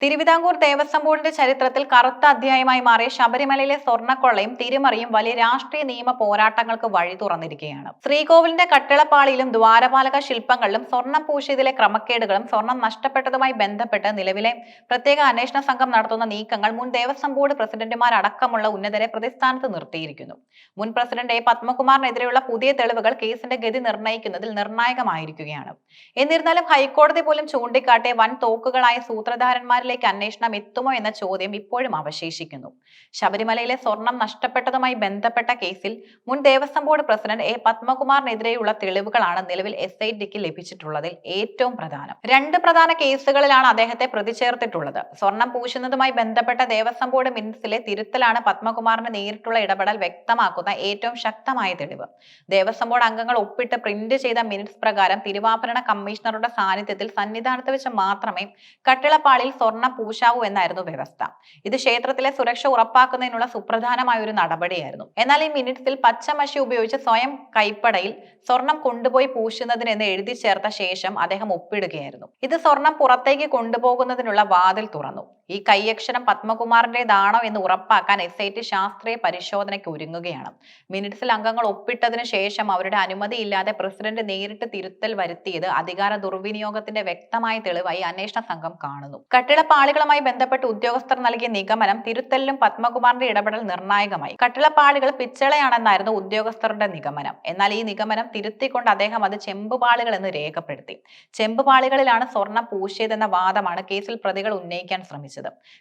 തിരുവിതാംകൂർ ദേവസ്വം ബോർഡിന്റെ ചരിത്രത്തിൽ കറുത്ത അധ്യായമായി മാറിയ ശബരിമലയിലെ സ്വർണ്ണക്കൊള്ളയും തിരിമറിയും വലിയ രാഷ്ട്രീയ നിയമ പോരാട്ടങ്ങൾക്ക് വഴി തുറന്നിരിക്കുകയാണ്. ശ്രീകോവിലിന്റെ കട്ടിളപ്പാളിയിലും ദ്വാരപാലക ശില്പങ്ങളിലും സ്വർണ്ണം പൂശിയതിലെ ക്രമക്കേടുകളും സ്വർണം നഷ്ടപ്പെട്ടതുമായി ബന്ധപ്പെട്ട് നിലവിലെ പ്രത്യേക അന്വേഷണ സംഘം നടത്തുന്ന നീക്കങ്ങൾ മുൻ ദേവസ്വം ബോർഡ് പ്രസിഡന്റുമാരടക്കമുള്ള ഉന്നതരെ പ്രതിസ്ഥാനത്ത് നിർത്തിയിരിക്കുന്നു. മുൻ പ്രസിഡന്റ് എ പത്മകുമാറിനെതിരെയുള്ള പുതിയ തെളിവുകൾ കേസിന്റെ ഗതി നിർണ്ണയിക്കുന്നതിൽ നിർണായകമായിരിക്കുകയാണ്. എന്നിരുന്നാലും ഹൈക്കോടതി പോലും ചൂണ്ടിക്കാട്ടിയ വൻ തോക്കുകളായ സൂത്രധാരന്മാരിൽ അന്വേഷണം എത്തുമോ എന്ന ചോദ്യം ഇപ്പോഴും അവശേഷിക്കുന്നു. ശബരിമലയിലെ സ്വർണം നഷ്ടപ്പെട്ടതുമായി ബന്ധപ്പെട്ട കേസിൽ മുൻ ദേവസ്വം ബോർഡ് പ്രസിഡന്റ് എ പത്മകുമാറിനെതിരെയുള്ള തെളിവുകളാണ് നിലവിൽ SITക്ക് ലഭിച്ചിട്ടുള്ളതിൽ ഏറ്റവും പ്രധാനം. രണ്ട് പ്രധാന കേസുകളിലാണ് അദ്ദേഹത്തെ പ്രതി ചേർത്തിട്ടുള്ളത്. സ്വർണം പൂശുന്നതുമായി ബന്ധപ്പെട്ട ദേവസ്വം ബോർഡ് മിനിറ്റ്സിലെ തിരുത്തലാണ് പത്മകുമാറിന്റെ നേരിട്ടുള്ള ഇടപെടൽ വ്യക്തമാക്കുന്ന ഏറ്റവും ശക്തമായ തെളിവ്. ദേവസ്വം ബോർഡ് അംഗങ്ങൾ ഒപ്പിട്ട് പ്രിന്റ് ചെയ്ത മിനിറ്റ്സ് പ്രകാരം തിരുവാഭരണ കമ്മീഷണറുടെ സാന്നിധ്യത്തിൽ സന്നിധാനത്ത് വെച്ച് മാത്രമേ കട്ടിളപ്പാളിൽ സ്വർണം പൂശാവൂ എന്നായിരുന്നു വ്യവസ്ഥ. ഇത് ക്ഷേത്രത്തിലെ സുരക്ഷ ഉറപ്പാക്കുന്നതിനുള്ള സുപ്രധാനമായ ഒരു നടപടിയായിരുന്നു. എന്നാൽ ഈ മിനിറ്റ്സിൽ പച്ചമഷി ഉപയോഗിച്ച് സ്വയം കൈപ്പടയിൽ സ്വർണം കൊണ്ടുപോയി പൂശുന്നതിനെന്ന് എഴുതി ചേർത്ത ശേഷം അദ്ദേഹം ഒപ്പിടുകയായിരുന്നു. ഇത് സ്വർണം പുറത്തേക്ക് കൊണ്ടുപോകുന്നതിനുള്ള വാതിൽ തുറന്നു. ഈ കൈയക്ഷരം പത്മകുമാറിന്റേതാണോ എന്ന് ഉറപ്പാക്കാൻ SIT ശാസ്ത്രീയ പരിശോധനയ്ക്ക് ഒരുങ്ങുകയാണ്. മിനിറ്റ്സിൽ അംഗങ്ങൾ ഒപ്പിട്ടതിനു ശേഷം അവരുടെ അനുമതിയില്ലാതെ പ്രസിഡന്റ് നേരിട്ട് തിരുത്തൽ വരുത്തിയത് അധികാര ദുർവിനിയോഗത്തിന്റെ വ്യക്തമായ തെളിവായി അന്വേഷണ സംഘം കാണുന്നു. കട്ടിളപ്പാളികളുമായി ബന്ധപ്പെട്ട് ഉദ്യോഗസ്ഥർ നൽകിയ നിഗമനം തിരുത്തലിലും പത്മകുമാറിന്റെ ഇടപെടൽ നിർണായകമായി. കട്ടിളപ്പാളികൾ പിച്ചളയാണെന്നായിരുന്നു ഉദ്യോഗസ്ഥരുടെ നിഗമനം. എന്നാൽ ഈ നിഗമനം തിരുത്തിക്കൊണ്ട് അദ്ദേഹം അത് ചെമ്പുപാളികൾ എന്ന് രേഖപ്പെടുത്തി. ചെമ്പുപാളികളിലാണ് സ്വർണം പൂശിയതെന്ന വാദമാണ് കേസിൽ പ്രതികൾ ഉന്നയിക്കാൻ ശ്രമിച്ചത്.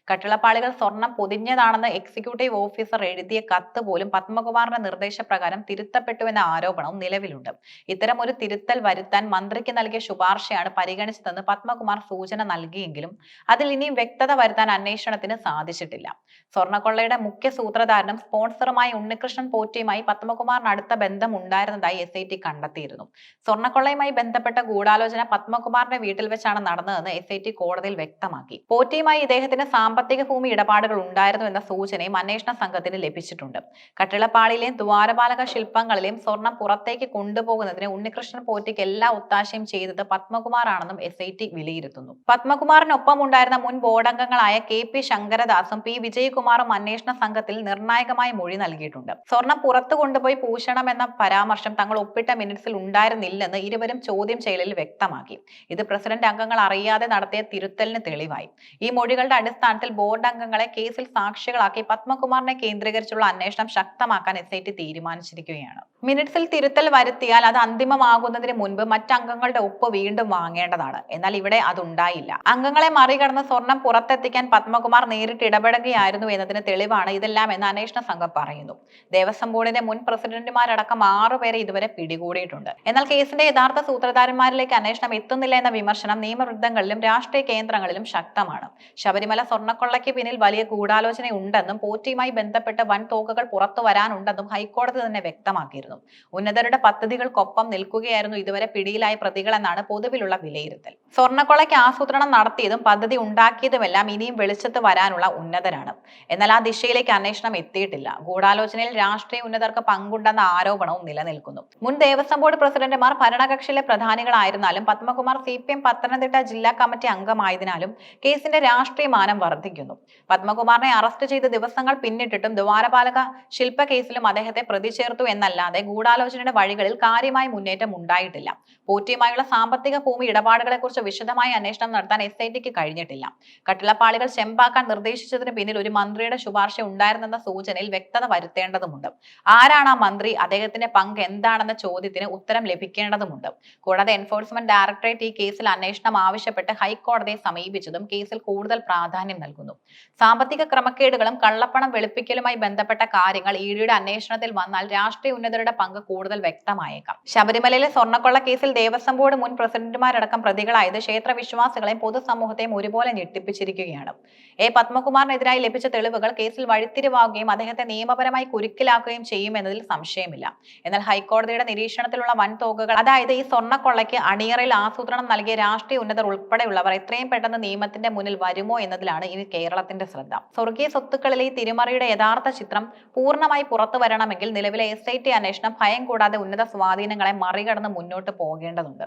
കട്ടിളപ്പാളികൾ സ്വർണം പൊതിഞ്ഞതാണെന്ന് എക്സിക്യൂട്ടീവ് ഓഫീസർ എഴുതിയ കത്ത് പോലും പത്മകുമാറിന്റെ നിർദ്ദേശപ്രകാരം തിരുത്തപ്പെട്ടുവെന്ന ആരോപണവും നിലവിലുണ്ട്. ഇത്തരം ഒരു തിരുത്തൽ വരുത്താൻ മന്ത്രിക്ക് നൽകിയ ശുപാർശയാണ് പരിഗണിച്ചതെന്ന് പത്മകുമാർ സൂചന നൽകിയെങ്കിലും അതിൽ ഇനിയും വ്യക്തത വരുത്താൻ അന്വേഷണത്തിന് സാധിച്ചിട്ടില്ല. സ്വർണ്ണക്കൊള്ളയുടെ മുഖ്യ സൂത്രധാരനും സ്പോൺസറുമായ ഉണ്ണികൃഷ്ണൻ പോറ്റിയുമായി പത്മകുമാറിന് അടുത്ത ബന്ധം ഉണ്ടായിരുന്നതായി SIT കണ്ടെത്തിയിരുന്നു. സ്വർണ്ണക്കൊള്ളയുമായി ബന്ധപ്പെട്ട ഗൂഢാലോചന പത്മകുമാറിന്റെ വീട്ടിൽ വെച്ചാണ് നടന്നതെന്ന് SIT കോടതിയിൽ വ്യക്തമാക്കി. പോറ്റിയുമായി ഇദ്ദേഹത്തിന് സാമ്പത്തിക ഭൂമി ഇടപാടുകൾ ഉണ്ടായിരുന്നു എന്ന സൂചനയും അന്വേഷണ സംഘത്തിന് ലഭിച്ചിട്ടുണ്ട്. കട്ടിളപ്പാളിയിലെയും ദ്വാരപാലക ശില്പങ്ങളിലെയും സ്വർണം പുറത്തേക്ക് കൊണ്ടുപോകുന്നതിന് ഉണ്ണികൃഷ്ണൻ പോറ്റിക്ക് എല്ലാ ഒത്താശയും ചെയ്തത് പത്മകുമാറാണെന്നും SIT വിലയിരുത്തുന്നു. പത്മകുമാറിനൊപ്പം ഉണ്ടായിരുന്ന മുൻ ബോർഡംഗങ്ങളായ KP ശങ്കരദാസും P വിജയകുമാറും അന്വേഷണ സംഘത്തിൽ നിർണായകമായ മൊഴി നൽകിയിട്ടുണ്ട്. സ്വർണം പുറത്തു കൊണ്ടുപോയി പൂശണമെന്ന പരാമർശം തങ്ങൾ ഒപ്പിട്ട മിനിറ്റ്സിൽ ഉണ്ടായിരുന്നില്ലെന്ന് ഇരുവരും ചോദ്യം ചെയ്യലിൽ വ്യക്തമാക്കി. ഇത് പ്രസിഡന്റ് അംഗങ്ങൾ അറിയാതെ നടത്തിയ തിരുത്തലിന് തെളിവായി. ഈ മൊഴികളുടെ അടിസ്ഥാനത്തിൽ ബോർഡ് അംഗങ്ങളെ കേസിൽ സാക്ഷികളാക്കി പത്മകുമാറിനെ കേന്ദ്രീകരിച്ചുള്ള അന്വേഷണം ശക്തമാക്കാൻ SIT തീരുമാനിച്ചിരിക്കുകയാണ്. മിനിറ്റ്സിൽ തിരുത്തൽ വരുത്തിയാൽ അത് അന്തിമമാകുന്നതിന് മുൻപ് മറ്റംഗങ്ങളുടെ ഒപ്പ് വീണ്ടും വാങ്ങേണ്ടതാണ്. എന്നാൽ ഇവിടെ അതുണ്ടായില്ല. അംഗങ്ങളെ മറികടന്ന് സ്വർണം പുറത്തെത്തിക്കാൻ പത്മകുമാർ നേരിട്ട് ഇടപെടുകയായിരുന്നു എന്നതിന് തെളിവാണ് ഇതെല്ലാം എന്ന് അന്വേഷണ സംഘം പറയുന്നു. ദേവസ്വം ബോർഡിന്റെ മുൻ പ്രസിഡന്റുമാരടക്കം 6 പേരെ ഇതുവരെ പിടികൂടിയിട്ടുണ്ട്. എന്നാൽ കേസിന്റെ യഥാർത്ഥ സൂത്രധാരന്മാരിലേക്ക് അന്വേഷണം എത്തുന്നില്ല എന്ന വിമർശനം നിയമവൃദ്ധങ്ങളിലും രാഷ്ട്രീയ കേന്ദ്രങ്ങളിലും ശക്തമാണ്. ശബരിമല സ്വർണ്ണക്കൊള്ളയ്ക്ക് പിന്നിൽ വലിയ ഗൂഢാലോചനയുണ്ടെന്നും പോറ്റിയുമായി ബന്ധപ്പെട്ട് വൻ തോക്കുകൾ പുറത്തു വരാനുണ്ടെന്നും ഹൈക്കോടതി തന്നെ വ്യക്തമാക്കിയിരുന്നു. ഉന്നതരുടെ പദ്ധതികൾക്കൊപ്പം നിൽക്കുകയായിരുന്നു ഇതുവരെ പിടിയിലായ പ്രതികളെന്നാണ് പൊതുവിലുള്ള വിലയിരുത്തൽ. സ്വർണ്ണക്കൊള്ളയ്ക്ക് ആസൂത്രണം നടത്തിയതും പദ്ധതി ഉണ്ടാക്കിയതുമെല്ലാം ഇനിയും വെളിച്ചത്ത് വരാനുള്ള ഉന്നതരാണ്. എന്നാൽ ആ ദിശയിലേക്ക് അന്വേഷണം എത്തിയിട്ടില്ല. ഗൂഢാലോചനയിൽ രാഷ്ട്രീയ ഉന്നതർക്ക് പങ്കുണ്ടെന്ന ആരോപണവും നിലനിൽക്കുന്നു. മുൻ ദേവസ്വം ബോർഡ് പ്രസിഡന്റുമാർ ഭരണകക്ഷിയിലെ പ്രധാനികളായിരുന്നാലും പത്മകുമാർ CPM പത്തനംതിട്ട ജില്ലാ കമ്മിറ്റി അംഗമായതിനാലും കേസിന്റെ രാഷ്ട്രീയ മാനം വർദ്ധിക്കുന്നു. പത്മകുമാറിനെ അറസ്റ്റ് ചെയ്ത ദിവസങ്ങൾ പിന്നിട്ടിട്ടും ദ്വാരപാലക ശില്പ കേസിലും അദ്ദേഹത്തെ പ്രതി ചേർത്തു എന്നല്ലാതെ ഗൂഢാലോചനയുടെ വഴികളിൽ കാര്യമായ മുന്നേറ്റം ഉണ്ടായിട്ടില്ല. പോറ്റിയുമായുള്ള സാമ്പത്തിക ഭൂമി ഇടപാടുകളെ കുറിച്ച് വിശദമായ അന്വേഷണം നടത്താൻ SITക്ക് കഴിഞ്ഞിട്ടില്ല. കട്ടിളപ്പാളികൾ ചെമ്പാക്കാൻ നിർദ്ദേശിച്ചതിന് പിന്നിൽ ഒരു മന്ത്രിയുടെ ശുപാർശ ഉണ്ടായിരുന്നെന്ന സൂചനയിൽ വ്യക്തത വരുത്തേണ്ടതുണ്ട്. ആരാണ് ആ മന്ത്രി? അദ്ദേഹത്തിന്റെ പങ്ക് എന്താണെന്ന ചോദ്യത്തിന് ഉത്തരം ലഭിക്കേണ്ടതുണ്ട്. കൂടാതെ എൻഫോഴ്സ്മെന്റ് ഡയറക്ടറേറ്റ് ഈ കേസിൽ അന്വേഷണം ആവശ്യപ്പെട്ട് ഹൈക്കോടതിയെ സമീപിച്ചതും കേസിൽ കൂടുതൽ പ്രാധാന്യം നൽകുന്നു. സാമ്പത്തിക ക്രമക്കേടുകളും കള്ളപ്പണം വെളുപ്പിക്കലുമായി ബന്ധപ്പെട്ട കാര്യങ്ങൾ EDയുടെ അന്വേഷണത്തിൽ വന്നാൽ രാഷ്ട്രീയ ഉന്നതരുടെ പങ്ക് കൂടുതൽ വ്യക്തമായേക്കാം. ശബരിമലയിലെ സ്വർണ്ണക്കൊള്ള കേസിൽ ദേവസ്വം ബോർഡ് മുൻ പ്രസിഡന്റുമാരടക്കം പ്രതികളായത് ക്ഷേത്ര വിശ്വാസികളെയും പൊതുസമൂഹത്തെയും ഒരുപോലെ ഞെട്ടിപ്പിച്ചിരിക്കുകയാണ്. എ പത്മകുമാറിനെതിരായി ലഭിച്ച തെളിവുകൾ കേസിൽ വഴിത്തിരിവാകുകയും അദ്ദേഹത്തെ നിയമപരമായി കുരുക്കിലാക്കുകയും ചെയ്യുമെന്നതിൽ സംശയമില്ല. എന്നാൽ ഹൈക്കോടതിയുടെ നിരീക്ഷണത്തിലുള്ള വൻ തുകകൾ, അതായത് ഈ സ്വർണ്ണക്കൊള്ളയ്ക്ക് അണിയറയിൽ ആസൂത്രണം നൽകിയ രാഷ്ട്രീയ ഉന്നതർ ഉൾപ്പെടെയുള്ളവർ എത്രയും പെട്ടെന്ന് നിയമത്തിന്റെ മുന്നിൽ വരുമോ എന്നതിലാണ് ഇനി കേരളത്തിന്റെ ശ്രദ്ധ. സ്വർഗീയ സ്വത്തുക്കളിലെ ഈ തിരിമറിയുടെ യഥാർത്ഥ ചിത്രം പൂർണ്ണമായി പുറത്തു വരണമെങ്കിൽ നിലവിലെ SIT അന്വേഷണം ഭയം കൂടാതെ ഉന്നത സ്വാധീനങ്ങളെ മറികടന്ന് മുന്നോട്ട് പോകേണ്ടതുണ്ട്.